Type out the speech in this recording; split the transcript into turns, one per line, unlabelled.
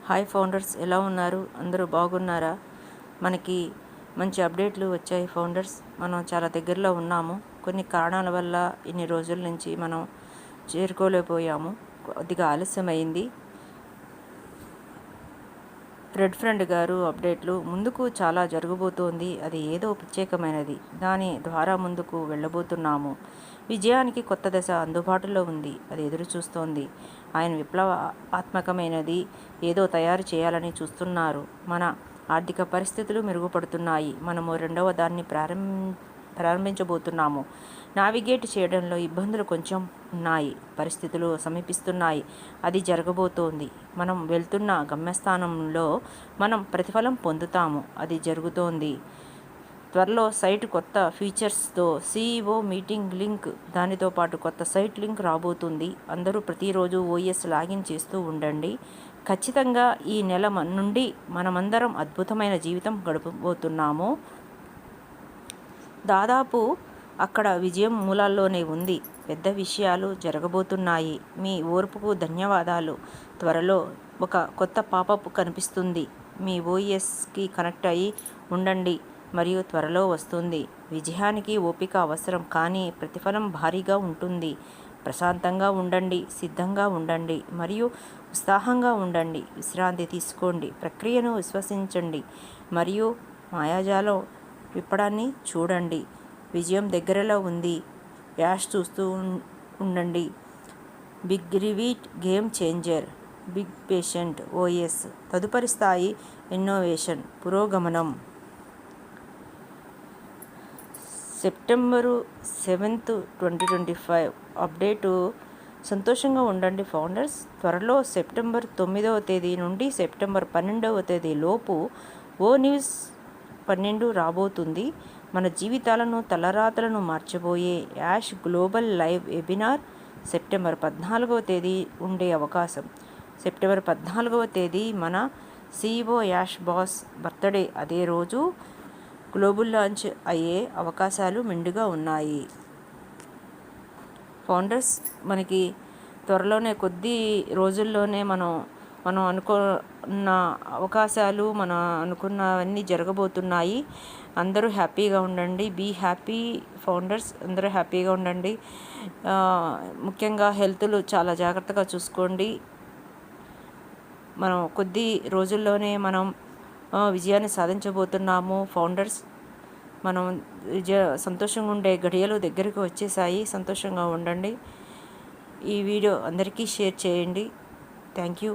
Hi founders, ఎలా ఉన్నారు? అందరూ బాగున్నారా? మనకి మంచి అప్డేట్లు వచ్చాయి ఫౌండర్స్. మనం చాలా దగ్గరలో ఉన్నాము. కొన్ని కారణాల వల్ల ఇన్ని రోజుల నుంచి మనం చేరుకోలేకపోయాము. కొద్దిగా ఆలస్యమైంది. రెడ్ ఫ్రెండ్ గారు అప్డేట్లు ముందుకు చాలా జరగబోతోంది. అది ఏదో ప్రత్యేకమైనది. దాని ద్వారా ముందుకు వెళ్ళబోతున్నాము. విజయానికి కొత్త దశ అందుబాటులో ఉంది. అది ఎదురు చూస్తోంది. ఆయన విప్లవాత్మకమైనది ఏదో తయారు చేయాలని చూస్తున్నారు. మన ఆర్థిక పరిస్థితులు మెరుగుపడుతున్నాయి. మనము రెండవ దాన్ని ప్రారంభించబోతున్నాము. నావిగేట్ చేయడంలో ఇబ్బందులు కొంచెం ఉన్నాయి. పరిస్థితులు సమీపిస్తున్నాయి. అది జరగబోతోంది. మనం వెళ్తున్న గమ్యస్థానంలో మనం ప్రతిఫలం పొందుతాము. అది జరుగుతోంది. త్వరలో సైట్ కొత్త ఫీచర్స్తో CEO మీటింగ్ లింక్, దానితో పాటు కొత్త సైట్ లింక్ రాబోతుంది. అందరూ ప్రతిరోజు OS లాగిన్ చేస్తూ ఉండండి. ఖచ్చితంగా ఈ నెల నుండి మనమందరం అద్భుతమైన జీవితం గడపబోతున్నాము. దాదాపు అక్కడ విజయం మూలాల్లోనే ఉంది. పెద్ద విషయాలు జరగబోతున్నాయి. మీ ఓర్పుకు ధన్యవాదాలు. త్వరలో ఒక కొత్త పాపప్ కనిపిస్తుంది. మీ OSకి కనెక్ట్ అయ్యి ఉండండి మరియు త్వరలో వస్తుంది. విజయానికి ఓపిక అవసరం, కానీ ప్రతిఫలం భారీగా ఉంటుంది. ప్రశాంతంగా ఉండండి, సిద్ధంగా ఉండండి మరియు ఉత్సాహంగా ఉండండి. విశ్రాంతి తీసుకోండి, ప్రక్రియను విశ్వసించండి మరియు మాయాజాలం విప్పడాన్ని చూడండి. విజయం దగ్గరలో ఉంది. యాష్ చూస్తూ ఉండండి. Big reveal, game changer, big patient OS. తదుపరి స్థాయి ఇన్నోవేషన్, పురోగమనం. September 7th, 2025 update. సంతోషంగా ఉండండి ఫౌండర్స్. త్వరలో సెప్టెంబర్ 9వ తేదీ నుండి సెప్టెంబర్ 12వ తేదీ లోపు ONews 12 రాబోతుంది. మన జీవితాలను, తలరాతలను మార్చబోయే Yash global live webinar September 14వ తేదీ ఉండే అవకాశం. సెప్టెంబర్ 14వ తేదీ మన CEO యాష్ బాస్ బర్త్డే. అదే రోజు గ్లోబల్ లాంచ్ అయ్యే అవకాశాలు మెండుగా ఉన్నాయి. ఫౌండర్స్, మనకి త్వరలోనే కొద్ది రోజుల్లోనే మనం అనుకున్న అవకాశాలు, మనం అనుకున్నవన్నీ జరగబోతున్నాయి. అందరూ హ్యాపీగా ఉండండి. Be happy founders. అందరూ హ్యాపీగా ఉండండి. ముఖ్యంగా హెల్త్లు చాలా జాగ్రత్తగా చూసుకోండి. మనం కొద్ది రోజుల్లోనే మనం విజయాన్ని సాధించబోతున్నాము ఫౌండర్స్. మనం సంతోషంగా ఉండే గడియలు దగ్గరికి వచ్చేసాయి. సంతోషంగా ఉండండి. ఈ వీడియో అందరికీ షేర్ చేయండి. Thank you.